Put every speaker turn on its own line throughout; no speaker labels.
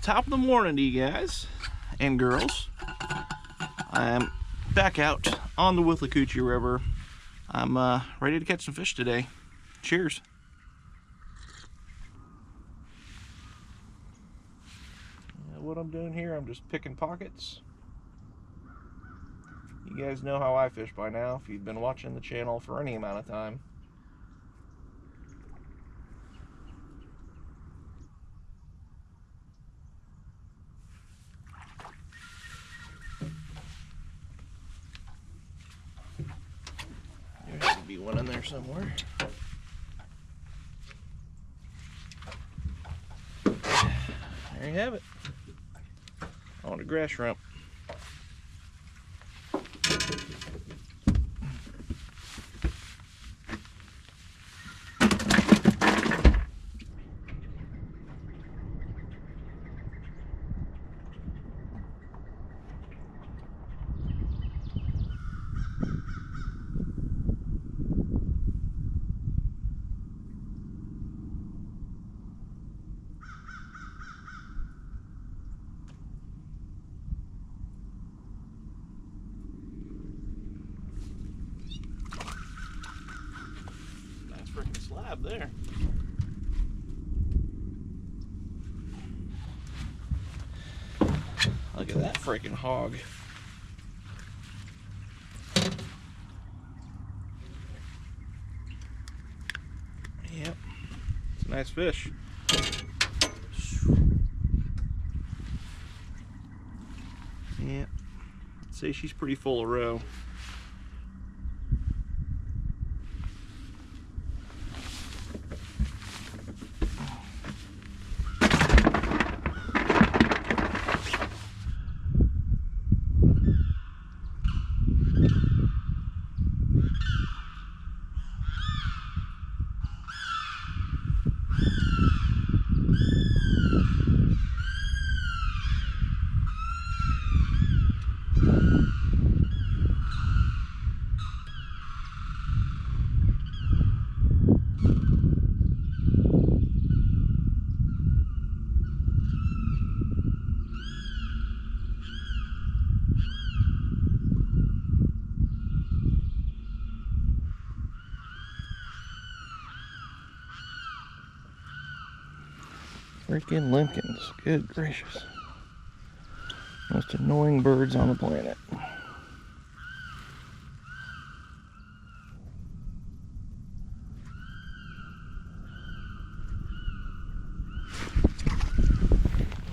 top of the morning to you guys and girls. I'm back out on the Withlacoochee River. I'm ready to catch some fish today. Cheers. What I'm doing here, I'm just picking pockets. You guys know how I fish by now if you've been watching the channel for any amount of time. There should be one in there somewhere. There you have it. On a grass shrimp. Freaking slab there. Look at that freaking hog. Yep, it's a nice fish. Yeah, I'd say she's pretty full of roe. Freaking Lincolns, good gracious. Most annoying birds on the planet.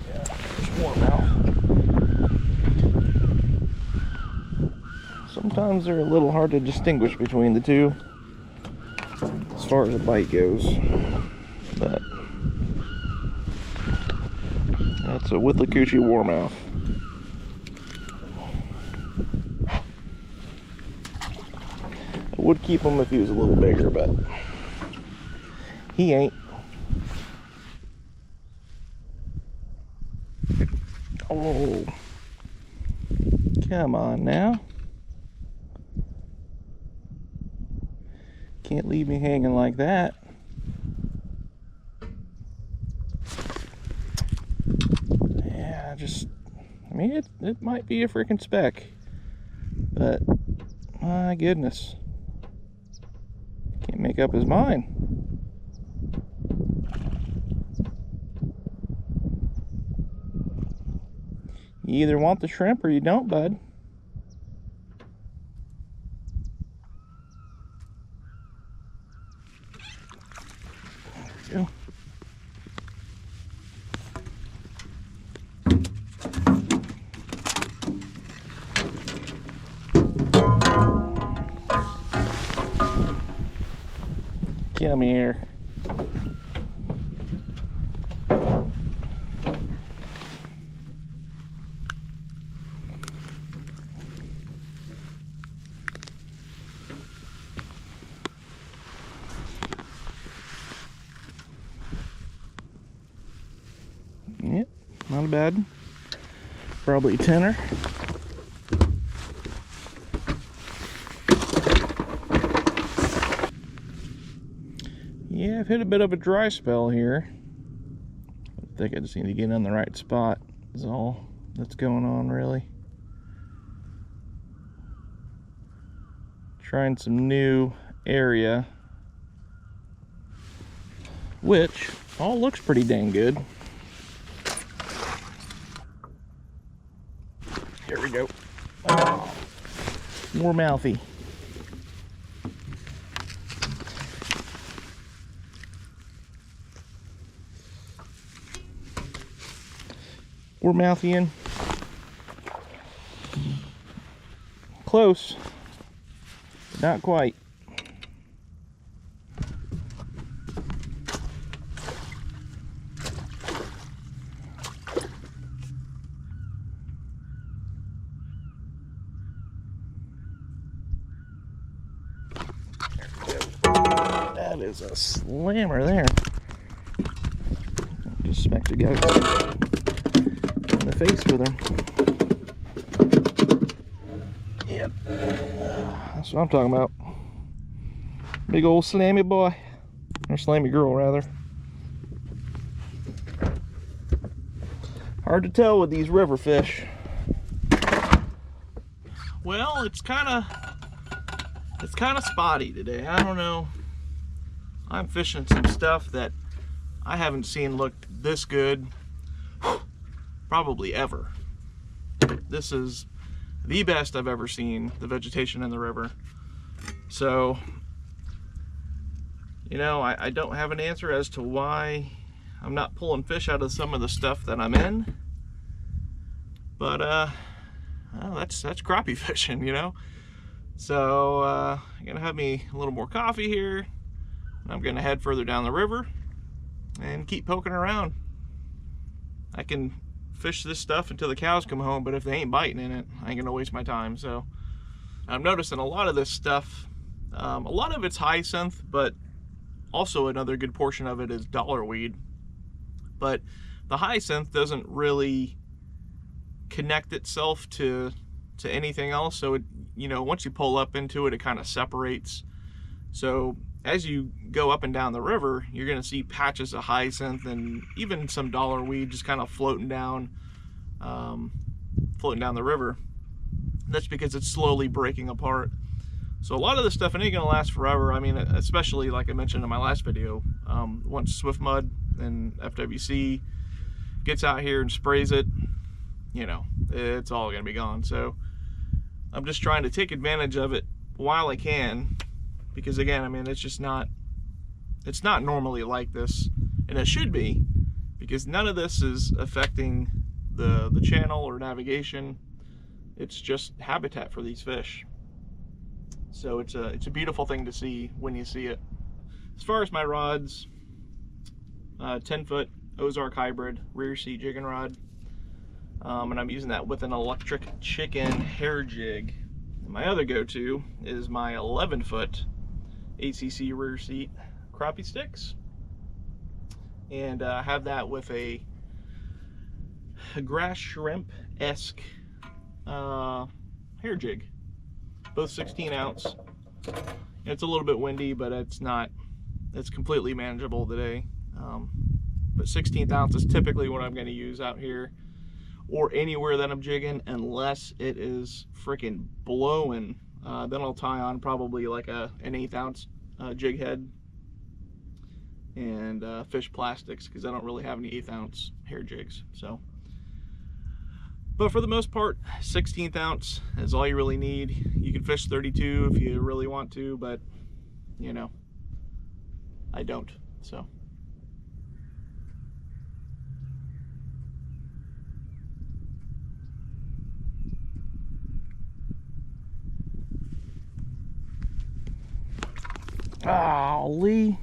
Yeah, there's more mouth. Sometimes they're a little hard to distinguish between the two as far as a bite goes, but that's a Withlacoochee warmouth. I would keep him if he was a little bigger, but he ain't. Oh, come on now. Can't leave me hanging like that. I mean, it might be a freaking speck, but my goodness, can't make up his mind. You either want the shrimp or you don't, bud. There we go. Come here. Yep, not bad. Probably a tenner. Yeah, I've hit a bit of a dry spell here. I think I just need to get in the right spot is all that's going on, really. Trying some new area, which all looks pretty dang good. Here we go. Oh, more mouthy. We're mouthying. Close. Not quite. That is a slammer there. Just smacked the guy in the face with him. Yep. That's what I'm talking about. Big old slammy boy. Or slammy girl, rather. Hard to tell with these river fish. Well, it's kind of spotty today. I don't know. I'm fishing some stuff that I haven't seen look this good probably ever. This is the best I've ever seen the vegetation in the river. So, you know, I don't have an answer as to why I'm not pulling fish out of some of the stuff that I'm in. But well, that's crappie fishing, you know. So I'm gonna have me a little more coffee here. I'm gonna head further down the river and keep poking around. I can fish this stuff until the cows come home, but if they ain't biting in it, I ain't gonna waste my time. So I'm noticing a lot of this stuff, a lot of it's hyacinth, but also another good portion of it is dollarweed. But the hyacinth doesn't really connect itself to anything else, so it, you know, once you pull up into it, it kind of separates. So as you go up and down the river, you're going to see patches of hyacinth and even some dollarweed just kind of floating down the river. That's because it's slowly breaking apart. So a lot of this stuff ain't going to last forever. I mean, especially like I mentioned in my last video, once Swift Mud and FWC gets out here and sprays it, you know, it's all going to be gone. So I'm just trying to take advantage of it while I can, because again, I mean, it's not normally like this, and it should be, because none of this is affecting the channel or navigation. It's just habitat for these fish. So it's a beautiful thing to see when you see it. As far as my rods, 10-foot Ozark hybrid rear seat jigging rod, and I'm using that with an electric chicken hair jig. My other go-to is my 11-foot ACC rear seat crappie sticks, and I have that with a grass shrimp-esque hair jig, both 16 ounce. It's a little bit windy, but it's completely manageable today. But 16th ounce is typically what I'm going to use out here or anywhere that I'm jigging, unless it is freaking blowing. Then I'll tie on probably like an 1/8 ounce jig head and fish plastics, because I don't really have any 1/8 ounce hair jigs. So, but for the most part, 16th ounce is all you really need. You can fish 32 if you really want to, but you know, I don't. So. Golly.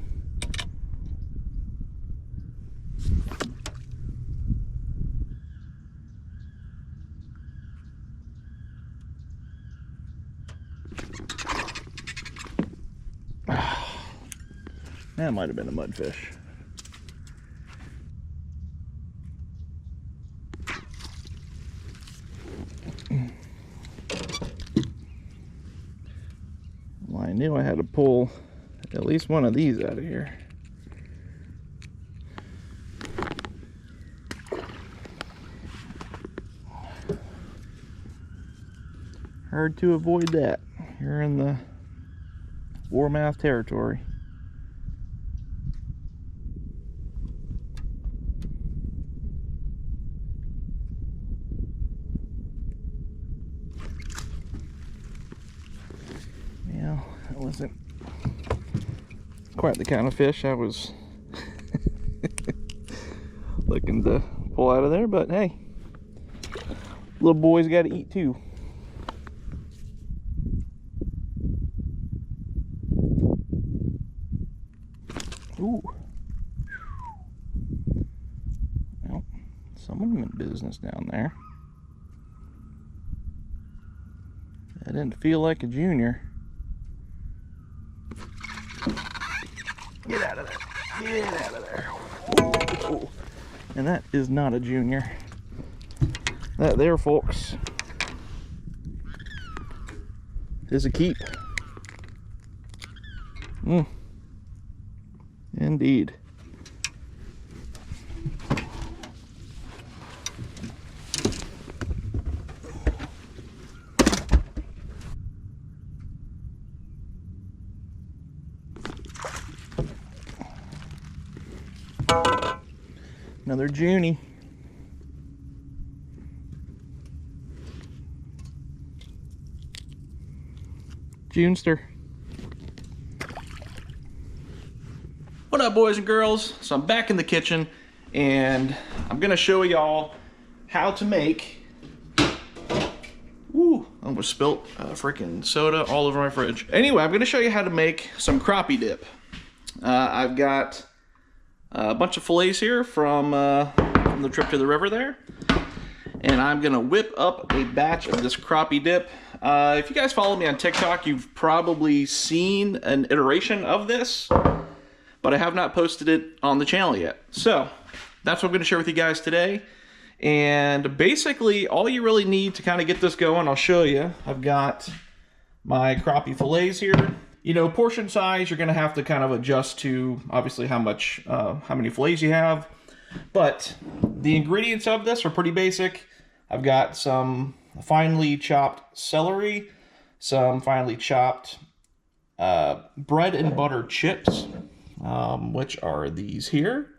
That might have been a mudfish. Well, I knew I had to pull at least one of these out of here. Hard to avoid that. You're in the warmouth territory. Yeah, that wasn't quite the kind of fish I was looking to pull out of there, but hey, little boys got to eat too. Ooh. Well, someone in business down there. That didn't feel like a junior. Get out of there. Get out of there. Ooh. And that is not a junior. That there, folks, is a keep. Indeed. Another junie. Junester. What up, boys and girls? So I'm back in the kitchen and I'm gonna show y'all how to make, ooh, almost spilt freaking soda all over my fridge. Anyway, I'm gonna show you how to make some crappie dip. I've got a bunch of fillets here from the trip to the river there, and I'm gonna whip up a batch of this crappie dip. If you guys follow me on TikTok, you've probably seen an iteration of this, but I have not posted it on the channel yet. So that's what I'm gonna share with you guys today. And basically all you really need to kind of get this going, I'll show you. I've got my crappie fillets here. You know, portion size, you're gonna have to kind of adjust to obviously how many fillets you have. But the ingredients of this are pretty basic. I've got some finely chopped celery, some finely chopped bread and butter chips, which are these here.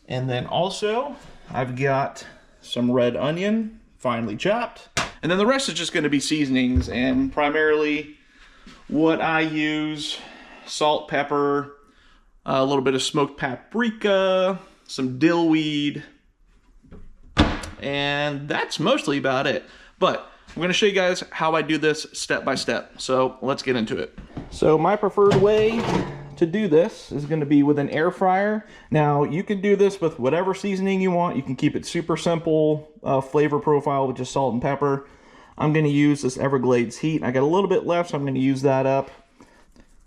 And then also I've got some red onion, finely chopped. And then the rest is just gonna be seasonings, and primarily what I use: salt, pepper, a little bit of smoked paprika, some dill weed, and that's mostly about it. But I'm going to show you guys how I do this step by step. So let's get into it. So my preferred way to do this is going to be with an air fryer. Now you can do this with whatever seasoning you want. You can keep it super simple, flavor profile with just salt and pepper. I'm going to use this Everglades heat. I got a little bit left, so I'm going to use that up.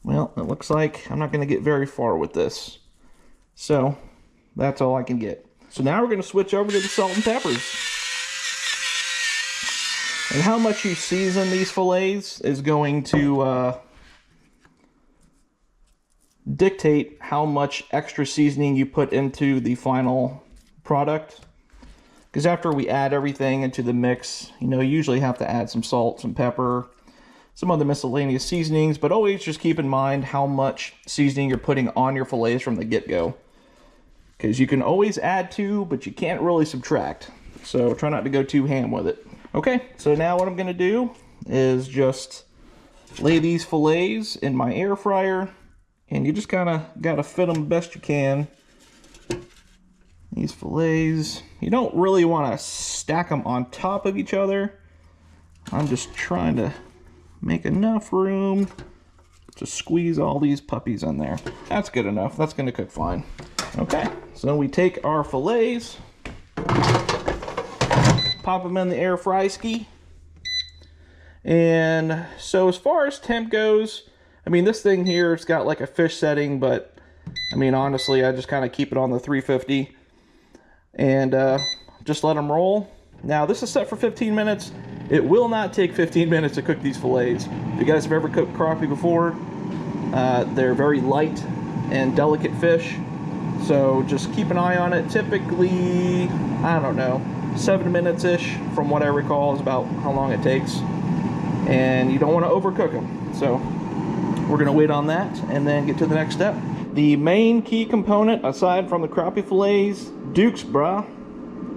Well, it looks like I'm not going to get very far with this. So that's all I can get. So now we're going to switch over to the salt and peppers. And how much you season these fillets is going to dictate how much extra seasoning you put into the final product. Because after we add everything into the mix, you know, you usually have to add some salt, some pepper, some other miscellaneous seasonings, but always just keep in mind how much seasoning you're putting on your fillets from the get-go. Because you can always add to, but you can't really subtract. So try not to go too ham with it. Okay, so now what I'm gonna do is just lay these fillets in my air fryer, and you just kinda gotta fit them best you can. These fillets, you don't really want to stack them on top of each other. I'm just trying to make enough room to squeeze all these puppies in there. That's good enough. That's going to cook fine. Okay, so we take our fillets, pop them in the air fry ski. And so as far as temp goes, I mean, this thing here, it's got like a fish setting, but I mean, honestly, I just kind of keep it on the 350. And just let them roll. Now this is set for 15 minutes. It will not take 15 minutes to cook these fillets. If you guys have ever cooked crappie before, they're very light and delicate fish, so just keep an eye on it. Typically, I don't know, 7 minutes-ish from what I recall is about how long it takes. and you don't want to overcook them. So we're going to wait on that and then get to the next step. The main key component, aside from the crappie fillets, Duke's, brah.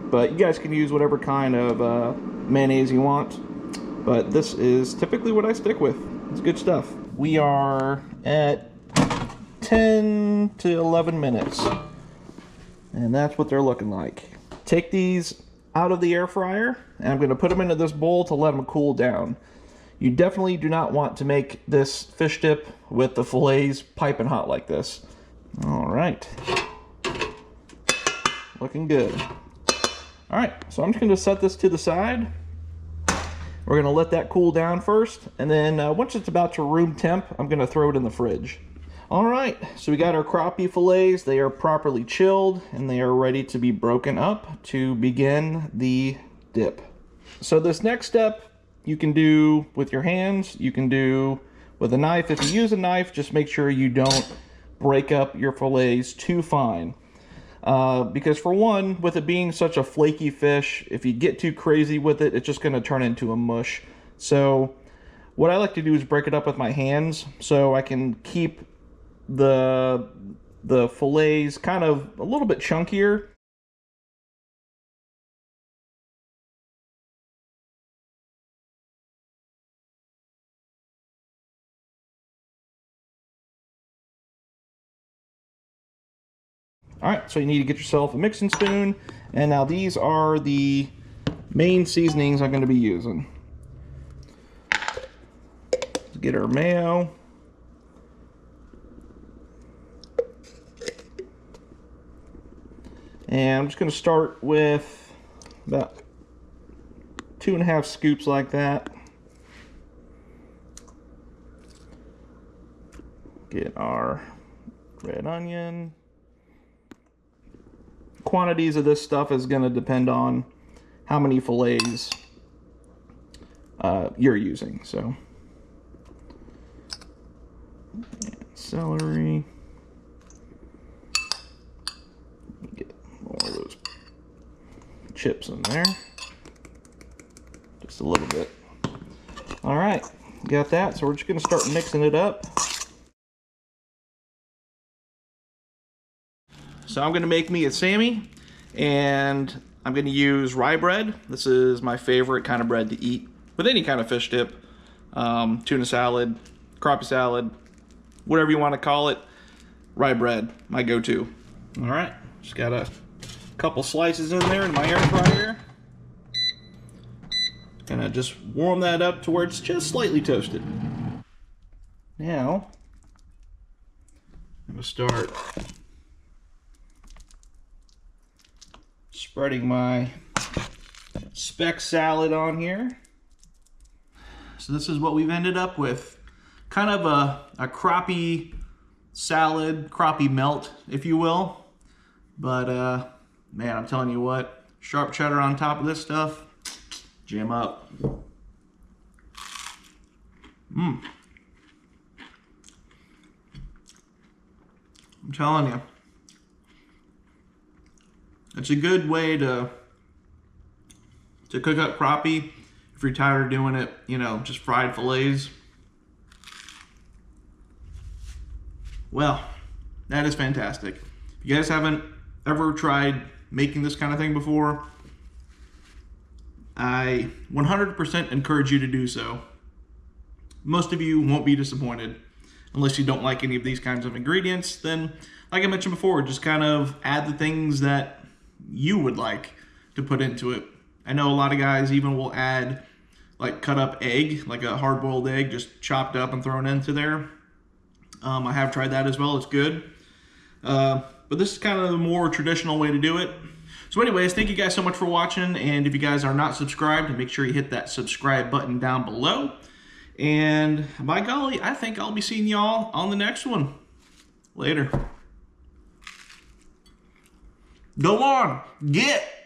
But you guys can use whatever kind of mayonnaise you want. But this is typically what I stick with. It's good stuff. We are at 10 to 11 minutes. And that's what they're looking like. Take these out of the air fryer, and I'm going to put them into this bowl to let them cool down. You definitely do not want to make this fish dip with the fillets piping hot like this. All right. Looking good. All right, so I'm just going to set this to the side. We're going to let that cool down first, and then once it's about to room temp, I'm going to throw it in the fridge. All right, so we got our crappie fillets. They are properly chilled, and they are ready to be broken up to begin the dip. So this next step, you can do with your hands, you can do with a knife. If you use a knife, just make sure you don't break up your fillets too fine. Because for one, with it being such a flaky fish, if you get too crazy with it, it's just going to turn into a mush. So what I like to do is break it up with my hands so I can keep the fillets kind of a little bit chunkier. All right, so you need to get yourself a mixing spoon, and now these are the main seasonings I'm going to be using. Let's get our mayo. And I'm just going to start with about 2.5 scoops like that. Get our red onion. Quantities of this stuff is going to depend on how many fillets you're using. So, and celery. Get more of those chips in there. Just a little bit. All right, got that. So we're just going to start mixing it up. So I'm going to make me a Sammy, and I'm going to use rye bread. This is my favorite kind of bread to eat with any kind of fish dip. Tuna salad, crappie salad, whatever you want to call it. Rye bread, my go-to. All right, just got a couple slices in there in my air fryer. Gonna just warm that up to where it's just slightly toasted. Now, I'm gonna start spreading my speck salad on here. So this is what we've ended up with. Kind of a crappie salad, crappie melt, if you will. But man, I'm telling you what, sharp cheddar on top of this stuff, jam up. I'm telling you. It's a good way to cook up crappie if you're tired of doing it, you know, just fried fillets. Well, that is fantastic. If you guys haven't ever tried making this kind of thing before, I 100% encourage you to do so. Most of you won't be disappointed. Unless you don't like any of these kinds of ingredients, then, like I mentioned before, just kind of add the things that you would like to put into it. I know a lot of guys even will add like cut up egg, like a hard-boiled egg, just chopped up and thrown into there. I have tried that as well. It's good. But this is kind of the more traditional way to do it. So anyways, thank you guys so much for watching. And if you guys are not subscribed, make sure you hit that subscribe button down below. And by golly, I think I'll be seeing y'all on the next one. Later. Go on, get